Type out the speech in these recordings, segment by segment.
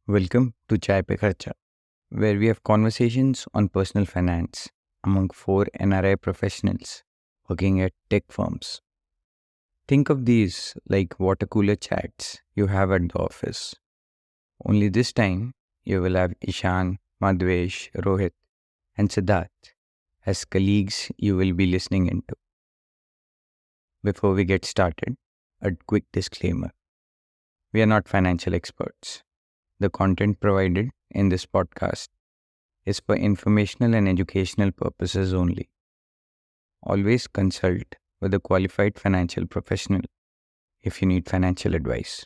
Welcome to Chai Pe Kharcha, where we have conversations on personal finance among four NRI professionals working at tech firms. Think of these like water cooler chats you have at the office. Only this time, you will have Ishan, Madhvesh, Rohit, and Siddharth as colleagues you will be listening into. Before we get started, a quick disclaimer. We are not financial experts. The content provided in this podcast is for informational and educational purposes only. Always consult with a qualified financial professional if you need financial advice.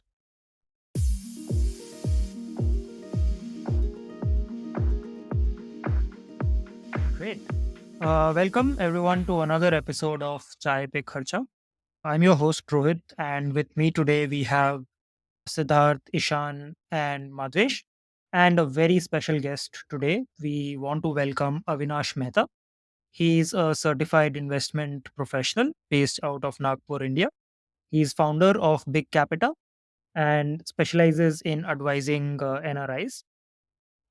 Great. Welcome everyone to another episode of Chai Pe Kharcha. I'm your host Rohit, and with me today we have Siddharth, Ishan, and Madhvesh, and a very special guest today. We want to welcome Avinash Mehta. He is a certified investment professional based out of Nagpur, India. He is founder of Big Capita and specializes in advising NRIs.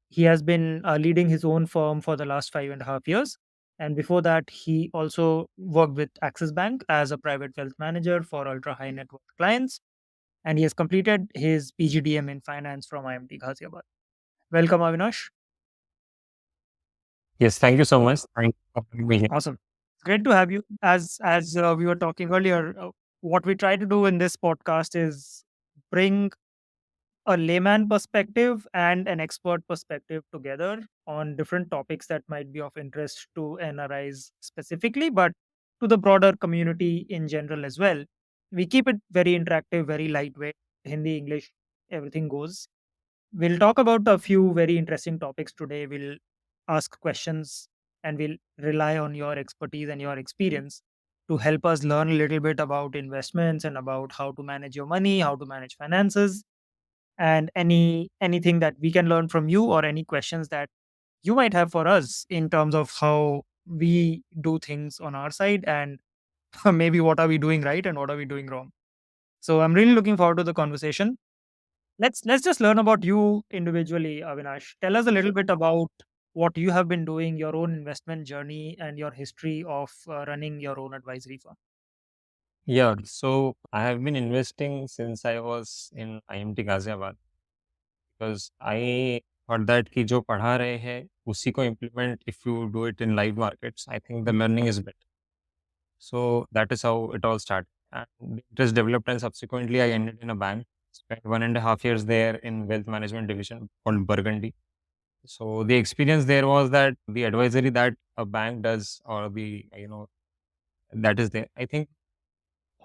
He has been leading his own firm for the last 5.5 years. And before that, he also worked with Axis Bank as a private wealth manager for ultra high net worth clients. And he has completed his PGDM in finance from IMT Ghaziabad. Welcome, Avinash. Yes, thank you so much. Thank you for having me here. Awesome. Great to have you. As we were talking earlier, what we try to do in this podcast is bring a layman perspective and an expert perspective together on different topics that might be of interest to NRIs specifically, but to the broader community in general as well. We keep it very interactive, very lightweight. Hindi, English, everything goes. We'll talk about a few very interesting topics today. We'll ask questions and we'll rely on your expertise and your experience to help us learn a little bit about investments and about how to manage your money, how to manage finances, and anything that we can learn from you, or any questions that you might have for us in terms of how we do things on our side, and maybe what are we doing right and what are we doing wrong. So I'm really looking forward to the conversation. Let's just learn about you individually. Avinash, tell us a little bit about what you have been doing, your own investment journey, and your history of running your own advisory firm. Yeah, so I have been investing since I was in IMT Ghaziabad because I thought that कि जो पढ़ा रहे हैं उसी को implement if you do it in live markets, I think the learning is better. So that is how it all started. And it has developed, and subsequently I ended in a bank, spent 1.5 years there in wealth management division called Burgundy. So the experience there was that the advisory that a bank does, or that is there. I think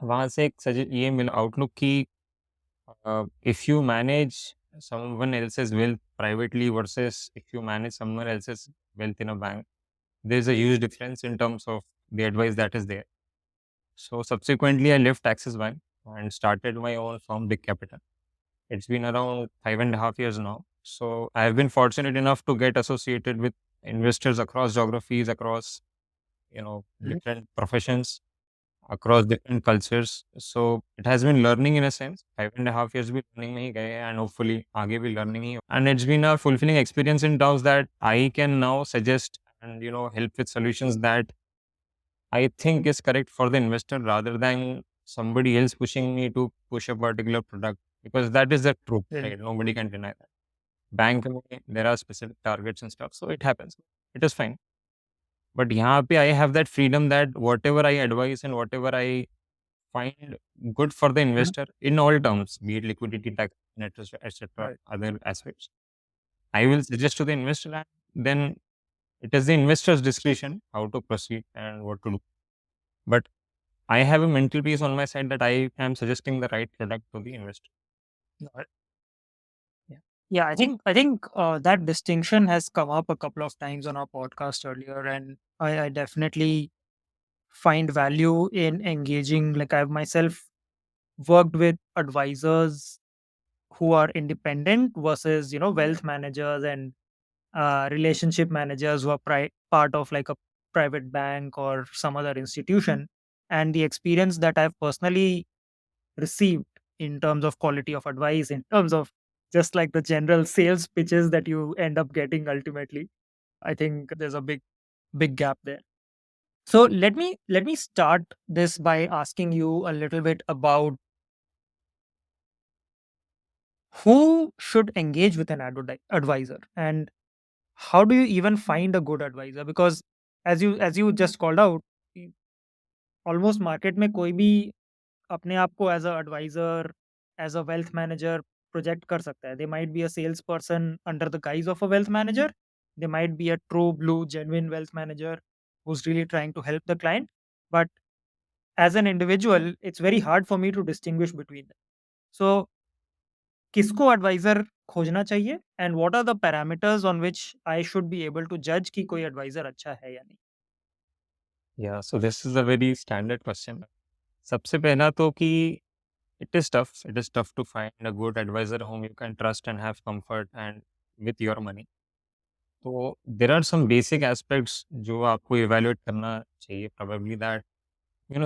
वहाँ से एक ये मिला outlook कि if you manage someone else's wealth privately versus if you manage someone else's wealth in a bank, there's a huge difference in terms of the advice that is there. So subsequently, I left Axis Bank and started my own firm, Big Capita. It's been around 5.5 years now. So I have been fortunate enough to get associated with investors across geographies, across different professions, across different cultures. So it has been learning in a sense. 5.5 years भी learning में ही गए हैं, and hopefully आगे भी learning he. And it's been a fulfilling experience in terms that I can now suggest and help with solutions that I think is correct for the investor rather than somebody else pushing me to push a particular product, because that is the truth, Really? right? Nobody can deny that. Bank में there are specific targets and stuff, so it happens. It is fine. But यहाँ पे I have that freedom that whatever I advise and whatever I find good for the Mhm. investor in all terms, be it liquidity, tax, etc., Right. other aspects, I will suggest to the investor, and then it is the investor's discretion how to proceed and what to do. But I have a mental peace on my side that I am suggesting the right product to the investor. Got it. Yeah. Yeah, I think that distinction has come up a couple of times on our podcast earlier, and I definitely find value in engaging. Like, I've myself worked with advisors who are independent versus wealth managers and relationship managers who are part of like a private bank or some other institution. And the experience that I've personally received in terms of quality of advice, in terms of just like the general sales pitches that you end up getting ultimately. I think there's a big gap there. So let me start this by asking you a little bit about who should engage with an advisor, and how do you even find a good advisor, because as you just called out, almost market में कोई भी अपने आप को as a adviser, as a wealth manager project कर सकता है. They might be a sales person under the guise of a wealth manager. They might be a true blue genuine wealth manager who's really trying to help the client. But as an individual, it's very hard for me to distinguish between them. So किसको adviser खोजना चाहिए, and what are the parameters on which I should be able to जज कि कोई adviser अच्छा है या नहीं? Yeah, so this is a very standard question. सबसे पहला तो कि it is tough to find a good advisor whom you can trust and have comfort and with your money. तो there are some basic aspects जो आपको evaluate करना चाहिए. Probably that,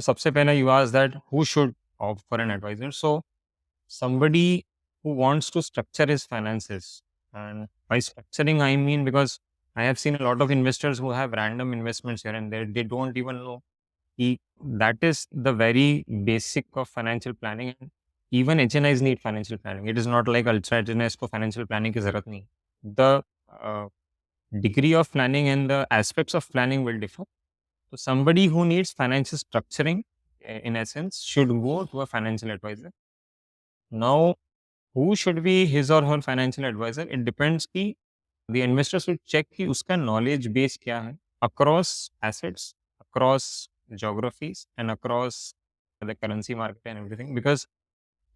सबसे पहला you ask that who should opt for an advisor. So somebody who wants to structure his finances, and by structuring I mean, because I have seen a lot of investors who have random investments here and there. They don't even know that is the very basic of financial planning. And even HNIs need financial planning. It is not like ultra HNIs को financial planning की ज़रूरत नहीं. The uh, degree of planning and the aspects of planning will differ. So somebody who needs financial structuring, in essence, should go to a financial advisor. Now, who should be his or her financial advisor? It depends कि the investor should check कि उसका knowledge base क्या है across assets, across geographies, and across the currency market and everything. Because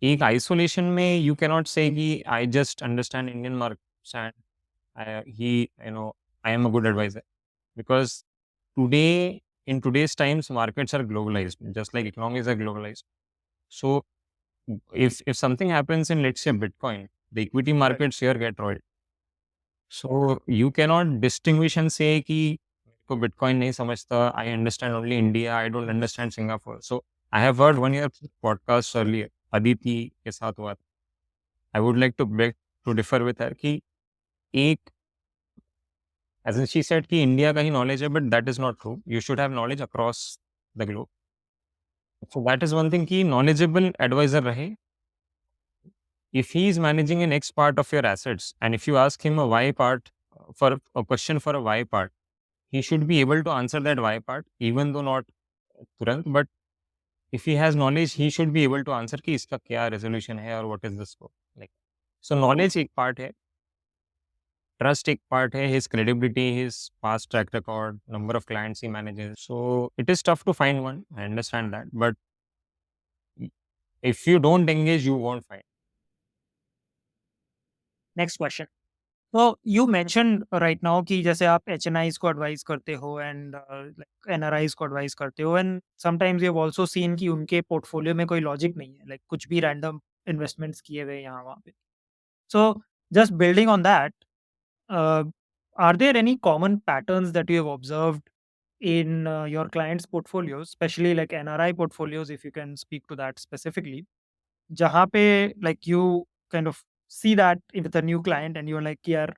एक isolation में you cannot say कि I just understand Indian markets and I am a good advisor. Because in today's times, markets are globalized, just like economies are globalized. So if something happens in, let's say, Bitcoin, the equity markets here get roiled. So you cannot distinguish and say कि मेरे को Bitcoin नहीं समझता, I understand only India, I don't understand Singapore. So I have heard one year podcast earlier, Aditi के साथ हुआ था. I would like to beg to differ with her कि एक, as in she said कि India का ही knowledge है, but that is not true. You should have knowledge across the globe. So that is one thing कि knowledgeable advisor रहे. If he is managing an X part of your assets, and if you ask him a Y part, for a question for a Y part, he should be able to answer that Y part, even though not तुरंत, but if he has knowledge, he should be able to answer कि इसका क्या resolution है और what is the scope. Like, so knowledge एक part है, trust एक part है, his credibility, his past track record, number of clients he manages. So it is tough to find one. I understand that, but if you don't engage, you won't find. Next question. तो you mention right now कि जैसे आप एचएनआईज को advice करते हो and like NRIs को advice करते हो, and sometimes you have also seen कि उनके पोर्टफोलियो में कोई लॉजिक नहीं है, लाइक कुछ भी रैंडम इन्वेस्टमेंट्स किए हुए यहाँ वहाँ पे. So just building on that, are there any common patterns that you have observed in your clients' portfolios, especially like NRI portfolios, if you can speak to that specifically, जहाँ पे like you kind of see that with a new client and you're like कि यार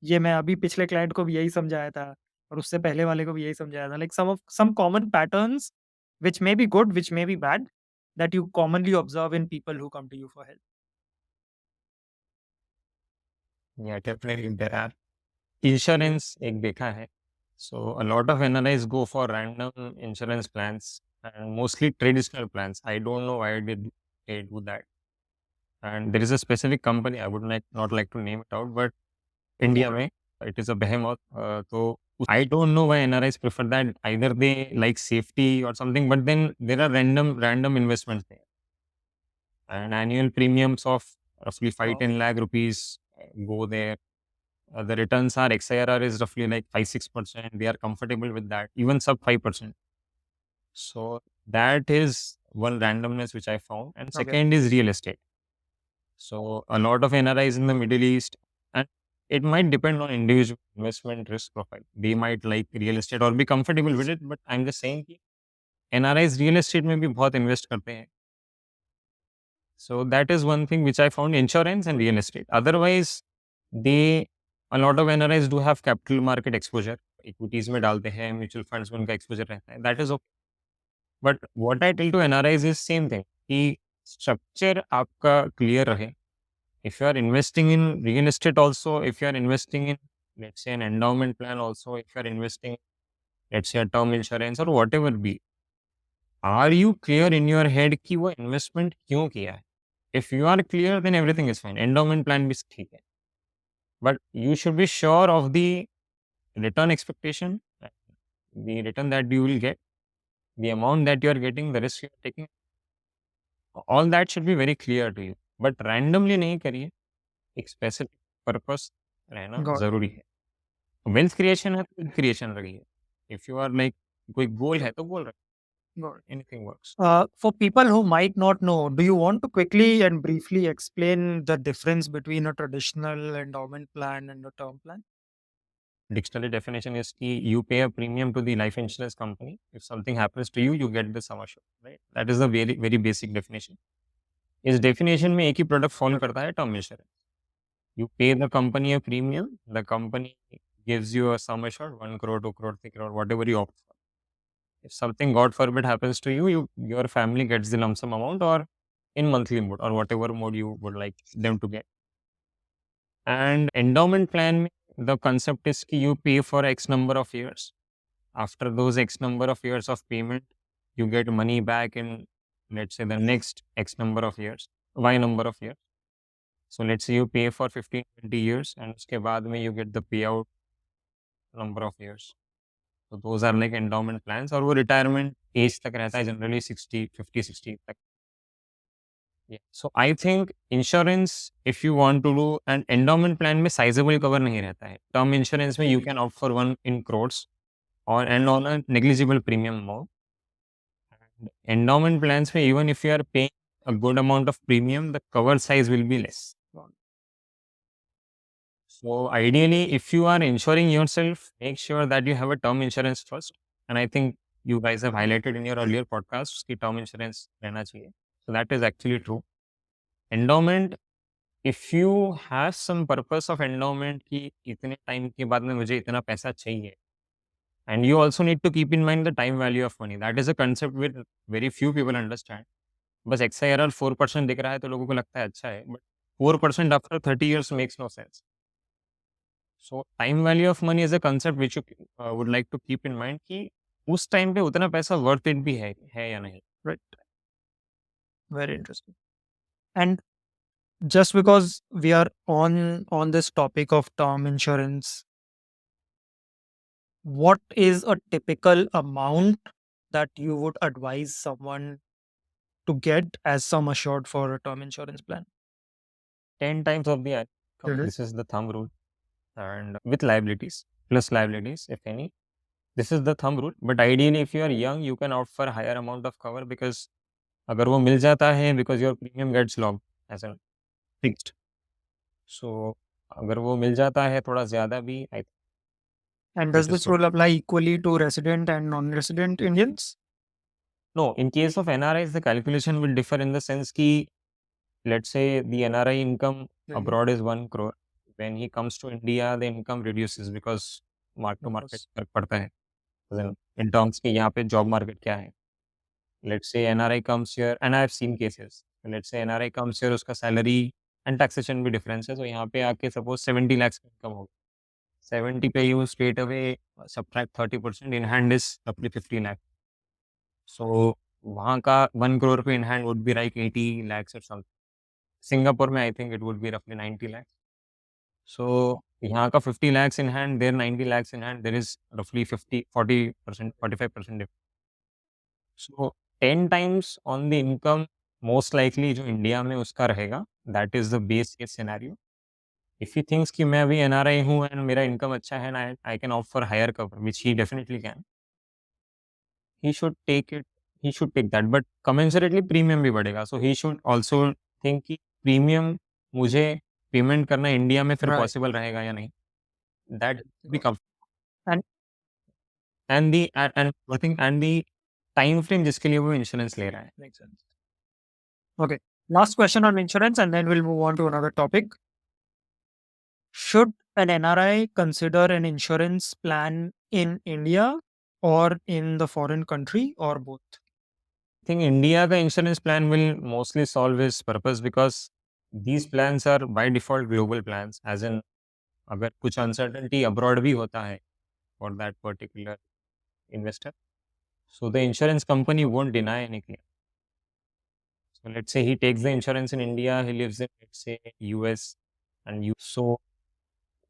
ये मैं अभी पिछले client को भी यही समझाया था और उससे पहले वाले को भी यही समझाया था, like some common patterns which may be good, which may be bad, that you commonly observe in people who come to you for help. Yeah, definitely there are. Insurance एक देखा है. So a lot of NRIs go for random insurance plans and mostly traditional plans. I don't know why did they do that. And there is a specific company, I would not like to name it out, but India में it is a behemoth. So I don't know why NRIs prefer that. Either they like safety or something, but then there are random investments there. And annual premiums of roughly 5 Wow. 10 lakh rupees go there. The returns are XIRR is roughly like 5-6%. They are comfortable with that, even sub 5%. So that is one randomness which I found. And Okay. second is real estate. So a lot of NRIs in the Middle East, and it might depend on individual investment risk profile. They might like real estate or be comfortable with it, but I'm just saying कि NRIs real estate में भी बहुत invest करते हैं. So that is one thing which I found, insurance and real estate. Otherwise, they a lot of NRIs do have capital market exposure. Equities में डालते हैं, mutual funds में उनका एक्सपोजर रहता है. That is okay. But what I tell to NRIs is same thing कि structure आपका clear रहे. If you are investing in real estate also, if you are investing in, let's say, an endowment plan also, if you are investing, let's say, a term insurance or whatever be, are you clear in your head कि वो investment क्यों किया है? If you are clear, then everything is fine. Endowment plan भी ठीक है. But you should be sure of the return expectation, the return that you will get, the amount that you are getting, the risk you are taking. All that should be very clear to you. But randomly नहीं करिए. एक specific purpose रहना Got ज़रूरी है. Wealth creation है तो creation रखिए. If you are like कोई गोल है तो गोल रखिए. got it. Anything works. For people who might not know, do you want to quickly and briefly explain the difference between a traditional endowment plan and a term plan? Dictionary definition is कि you pay a premium to the life insurance company. If something happens to you, you get the sum assured, right? That is the very very basic definition. इस definition में एक ही product follow करता है, term insurance. You pay the company a premium, the company gives you a sum assured 1 crore, 2 crore, 3 crore, whatever you opt for. If something, God forbid, happens to you, your family gets the lump sum amount, or in monthly mode, or whatever mode you would like them to get. And endowment plan, the concept is कि you pay for X number of years. After those X number of years of payment, you get money back in, let's say, the next X number of years, Y number of years. So let's say you pay for 15, 20 years, and उसके बाद में you get the payout number of years. So those are like endowment plans, और वो retirement age तक रहता है, generally 60, 50, 60 तक. Yeah. So I think insurance, if you want to do an endowment plan में sizable cover नहीं रहता है. Term insurance में you can opt for one in crores or and on a negligible premium amount. And endowment plans में even if you are paying a good amount of premium, the cover size will be less. So ideally, if you are insuring yourself, make sure that you have a term insurance first. And I think you guys have highlighted in your earlier podcasts कि term insurance रहना चाहिए. So that is actually true. Endowment, if you have some purpose of endowment कि इतने time के बाद में मुझे इतना पैसा चाहिए, and you also need to keep in mind the time value of money. That is a concept which very few people understand. बस XIRR 4% दिख रहा है तो लोगों को लगता है अच्छा है, but 4% after 30 years makes no sense. So time value of money is a concept which you would like to keep in mind कि उस time पे उतना पैसा worth it भी है या नहीं. Right. Very interesting. And just because we are on this topic of term insurance, what is a typical amount that you would advise someone to get as sum assured for a term insurance plan? 10 times of the income. Mhm. This is the thumb rule. And with liabilities, plus liabilities, if any. This is the thumb rule. But ideally, if you are young, you can opt for a higher amount of cover because अगर वो मिल जाता है because your premium gets locked as a fixed. So अगर वो मिल जाता है थोड़ा ज़्यादा भी, I think And this does is this good. rule apply equally to resident and non-resident Indians? No, in case of NRIs, the calculation will differ in the sense कि let's say the NRI income abroad is 1 crore. When he comes to India, the income reduces because mark to market फर्क पड़ता है. In terms कि यहाँ पे job market क्या है. Let's say NRI comes here, and I have seen cases. Let's say NRI comes here, उसका salary and taxation भी difference है. So यहाँ पे आके suppose 70 lakhs income होगा. 70 पे you straight away subtract 30%, in hand is roughly 50 lakh. So वहाँ का 1 crore पे in hand would be like 80 lakhs or something. Singapore में I think it would be roughly 90 lakhs. So यहाँ का 50 lakhs in hand, there 90 lakhs in hand, there is roughly 40%, 45% difference. So 10 times on the income most likely जो India में उसका रहेगा, that is the base case scenario. If he thinks कि मैं अभी NRI हूँ and मेरा income अच्छा है and I can opt for higher cover, which he definitely can, he should take it, he should take that. But commensurately premium भी बढ़ेगा. So he should also think कि premium मुझे payment करना India में फिर Right. Possible रहेगा या नहीं. That becomes And and the and the time frame जिसके लिए वो इंश्योरेंस ले रहा है. makes sense. Okay. Last question on insurance, and then we'll move on to another topic. Should an NRI consider an insurance plan in India or in the foreign country or both? I think India का insurance plan will mostly solve its purpose because these plans are by default global plans. As in, अगर कुछ uncertainty abroad भी होता है for that particular investor, so the insurance company won't deny any claim. So let's say he takes the insurance in India, he lives in, let's say, US, and so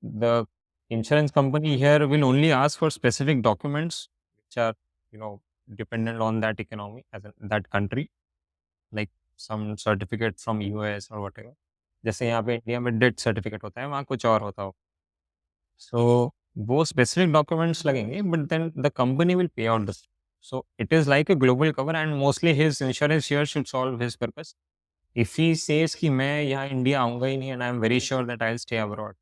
the insurance company here will only ask for specific documents which are, you know, dependent on that economy as in that country, like some certificate from US or whatever. जैसे यहाँ पे India में death certificate होता है, वहाँ कुछ और होता हो. So वो specific documents लगेंगे, but then the company will pay out the. So it is like a global cover, and mostly his insurance here should solve his purpose. If he says कि मैं यहाँ इंडिया आऊँगा ही नहीं and I am very sure that I'll stay abroad,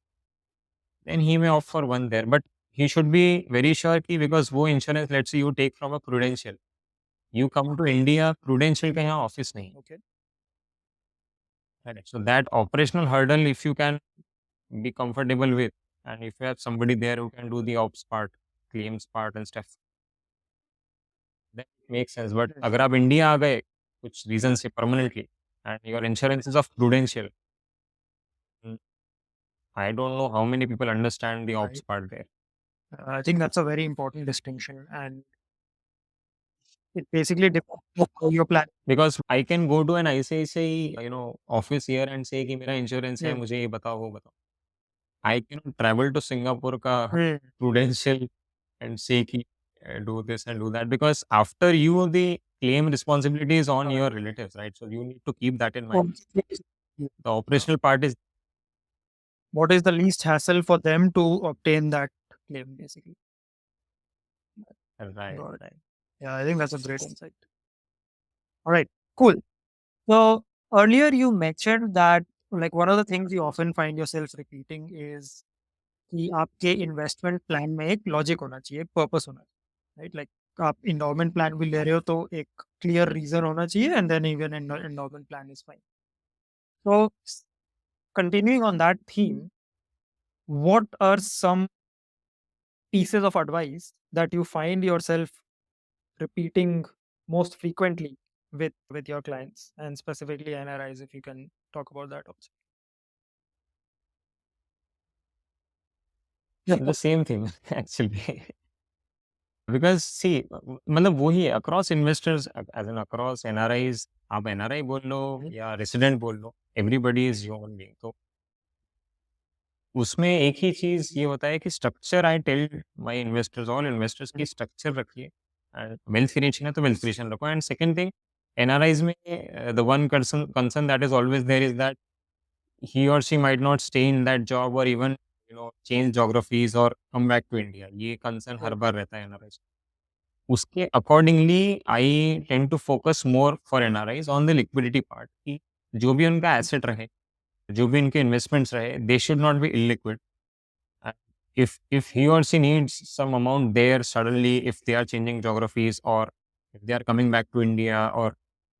then he may opt for one there. But he should be very sure कि because वो insurance, let's say you take from a Prudential, you come to India, Prudential का यहाँ office नहीं है. Okay. Right. So that operational hurdle, if you can be comfortable with, and if you have somebody there who can do the ops part, claims part and stuff, then it makes sense. But Yes. अगर आप India आ गए कुछ reason से permanently and your insurance is of Prudential, mm, I don't know how many people understand the ops Right. part there. I think that's a very important distinction, and it basically depends on how you're planning. Because I can go to an ICICI, office here and say कि मेरा insurance है, Yeah. मुझे ये बताओ, वो बताओ. I cannot travel to Singapore का Hmm. Prudential and say कि do this and do that, because after you, the claim responsibility is on your relatives, right? So you need to keep that in mind. Yeah. The operational part is What is the least hassle for them to obtain that claim, basically? right. Got it. Yeah, I think that's a great insight. All right, cool. So earlier you mentioned that like one of the things you often find yourself repeating is कि आपके investment plan में एक logic होना चाहिए, purpose होना चाहिए, right? Like आप endowment plan भी ले रहे हो तो एक क्लियर रीजन होना चाहिए and then even endowment plan is fine. So continuing on that theme, what are some pieces of advice that you find yourself repeating most frequently with your clients and specifically NRIs, if you can talk about that also? Yeah. The same thing actually. Because see, मतलब वही है across investors, as in across NRIs, आप NRI बोल लो या resident बोल लो, everybody is human being. तो उसमें एक ही चीज़ ये होता है कि structure, I tell my investors, all investors, की स्ट्रक्चर रखिए एंड वेल्थ क्रिएशन है तो वेल्थ क्रिएशन रखो. एंड सेकंड थिंग, एनआरआईज में the one concern that is always there is that he or she might not stay in that job or even change geographies or come back to India. ये concern हर बार रहता है NRIs. उसके accordingly I tend to focus more for NRIs on the liquidity part, कि जो भी उनका एसेट रहे, जो भी उनके इन्वेस्टमेंट्स रहे, they should not be illiquid. And if he or she needs some amount there suddenly, if they are changing geographies or if they are coming back to India or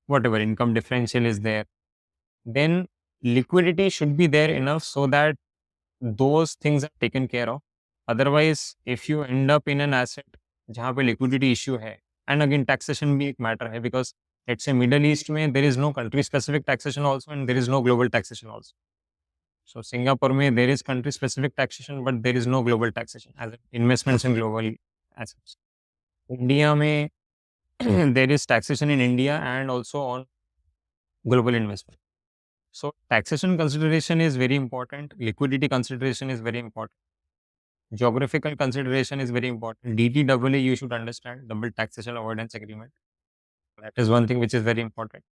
whatever income differential is there, then liquidity should be there enough so that those things are taken care of. Otherwise, if you end up in an asset जहाँ पे liquidity issue है, and again taxation भी एक matter है, because let's say Middle East में there is no country specific taxation also and there is no global taxation also. So Singapore में there is country specific taxation but there is no global taxation as in investments in global assets. India में there is taxation in India and also on global investment. So taxation consideration is very important. Liquidity consideration is very important. Geographical consideration is very important. DTAA you should understand, double taxation avoidance agreement. That is one thing which is very important.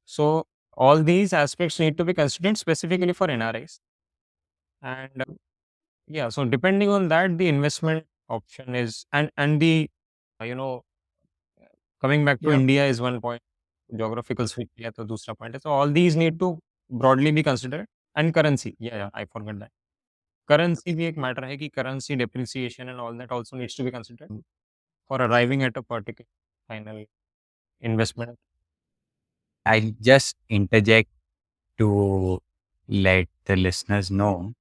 So all these aspects need to be considered specifically for NRIs. And yeah, so depending on that, the investment option is, and the you know coming back to Yeah. India is one point. Geographical switch किया तो दूसरा point है. So all these need to broadly be considered. And currency, yeah, I forgot that. Currency भी एक matter है कि currency depreciation and all that also needs to be considered for arriving at a particular final investment. I'll just interject to let the listeners know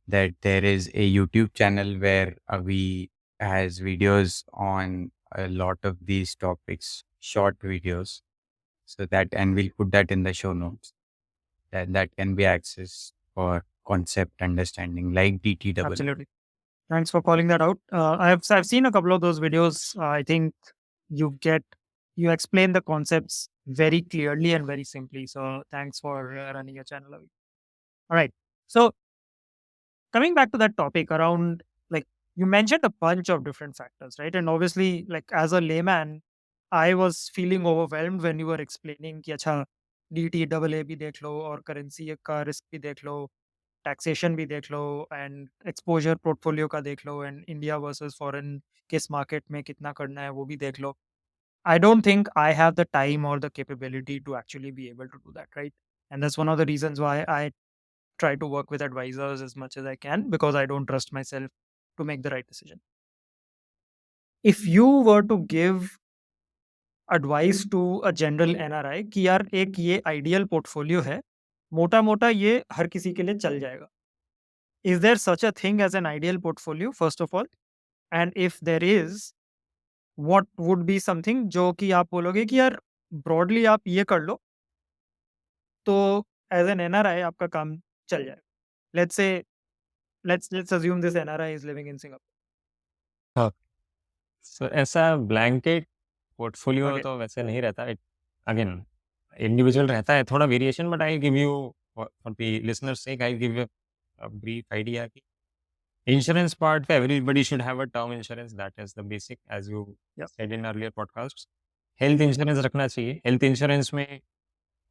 that there is a YouTube channel where Avi has videos on a lot of these topics, short videos. So that, and we'll put that in the show notes. That can be accessed for concept understanding, like DTW. Absolutely. Thanks for calling that out. I've seen a couple of those videos. I think you explain the concepts very clearly and very simply. So thanks for running your channel, Avi. All right. So coming back to that topic around, like, you mentioned a bunch of different factors, right? And obviously, like, as a layman, I was feeling overwhelmed when you were explaining कि अच्छा DT double A भी देख लो और currency का risk भी देख लो, taxation भी देख लो एंड एक्सपोजर पोर्टफोलियो का देख लो एंड इंडिया वर्सेस फॉरेन किस मार्केट में कितना करना है वो भी देख लो. I don't think I have the time or the capability to actually be able to do that, right? And that's one of the reasons why I try to work with advisors as much as I can, because I don't trust myself to make the right decision. If you were to give advice to a general NRI कि यार एक ये ideal portfolio है, मोटा मोटा ये हर किसी के लिए चल जाएगा. Is there such a thing as an ideal portfolio, first of all? And if there is, what would be something जो कि आप बोलोगे कि यार broadly आप ये कर लो तो as an NRI आपका काम चल जाएगा. Let's say let's assume this NRI is living in Singapore. हाँ, सो ऐसा ब्लैंकेट पोर्टफोलियो Okay. तो वैसे नहीं रहता. इट अगेन इंडिविजुअल रहता है, थोड़ा variation, but I give you for the listeners sake, I give you a brief idea कि इंश्योरेंस पार्ट पे everybody should have a term insurance. That is the basic, as you Yeah. Said in earlier podcast. Health insurance रखना चाहिए. Health insurance में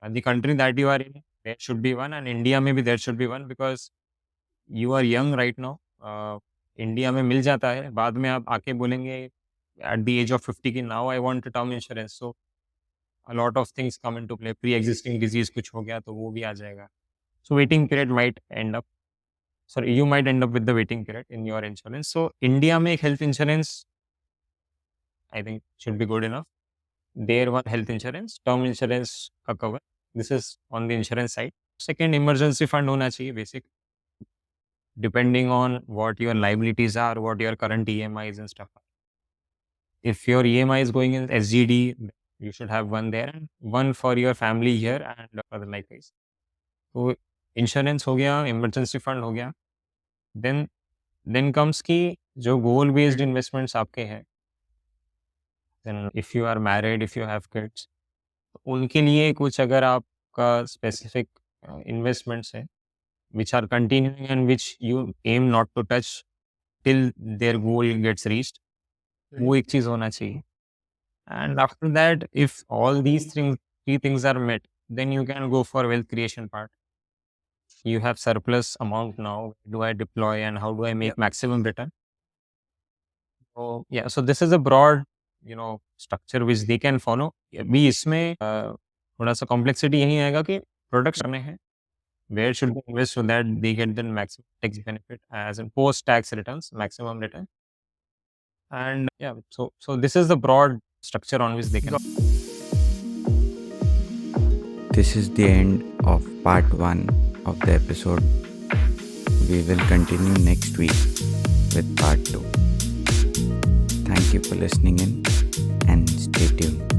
the country that you are in, there should be one, and India में भी there should be one, because you are young right now. India में मिल जाता है, बाद में आप आके बोलेंगे एट द एज ऑफ 50 की now I want term insurance. So a lot of things come into play. Pre existing disease कुछ हो गया तो वो भी आ जाएगा. So waiting period might and up, sorry, you might end up with the waiting period in your insurance. So India में health insurance I think should be good enough. There one health insurance, term insurance का cover. This is on the insurance side. Second, emergency fund होना चाहिए basic, depending on what your liabilities are, what your current EMIs and stuff are. If your EMI is going in SGD, you should have one there and one for your family here and for the likewise. तो insurance हो गया, emergency fund हो गया. Then comes कि जो goal based investments आपके हैं, then if you are married, if you have kids, तो उनके लिए कुछ अगर आपका specific investments है, which are continuing and which you aim not to touch till their goal gets reached, वो एक चीज़ होना चाहिए. And after that, if all these three things are met, then you can go for wealth creation part. You have surplus amount now. Do I deploy and how do I make maximum return? So yeah, so this is a broad, structure which they can follow. भी इसमें थोड़ा सा complexity यही आएगा कि products करने हैं. Where should they invest so that they get the maximum tax benefit as in post tax returns, maximum return. And yeah, so this is the broad structure on which they can. This is the end of part 1 of the episode. We will continue next week with part 2. Thank you for listening in and stay tuned.